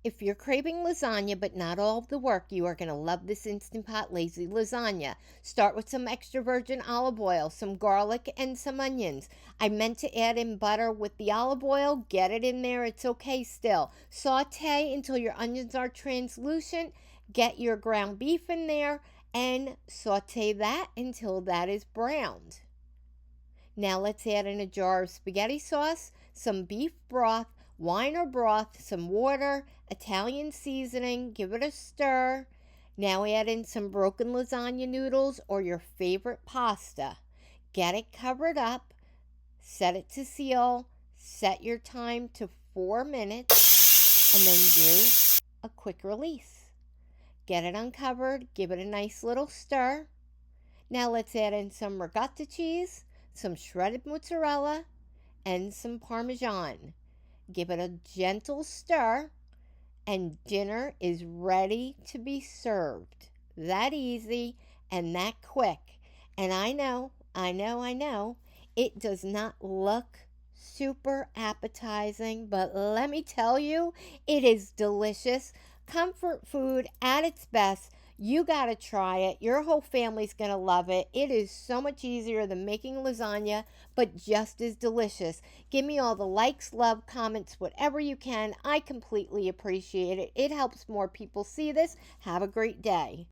If you're craving lasagna but not all of the work, you are going to love this Instant Pot Lazy Lasagna. Start with some extra virgin olive oil, some garlic, and some onions. I meant to add in butter with the olive oil. Get it in there. It's okay still. Saute until your onions are translucent. Get your ground beef in there and saute that until that is browned. Now let's add in a jar of spaghetti sauce, some beef broth, wine or broth, some water, Italian seasoning, give it a stir. Now add in some broken lasagna noodles or your favorite pasta. Get it covered up, set it to seal, set your time to 4 minutes, and then do a quick release. Get it uncovered, give it a nice little stir. Now let's add in some ricotta cheese, some shredded mozzarella, and some Parmesan. Give it a gentle stir, and dinner is ready to be served. That easy and that quick. And I know, it does not look super appetizing, but let me tell you, it is delicious. Comfort food at its best. You got to try it. Your whole family's going to love it. It is so much easier than making lasagna, but just as delicious. Give me all the likes, love, comments, whatever you can. I completely appreciate it. It helps more people see this. Have a great day.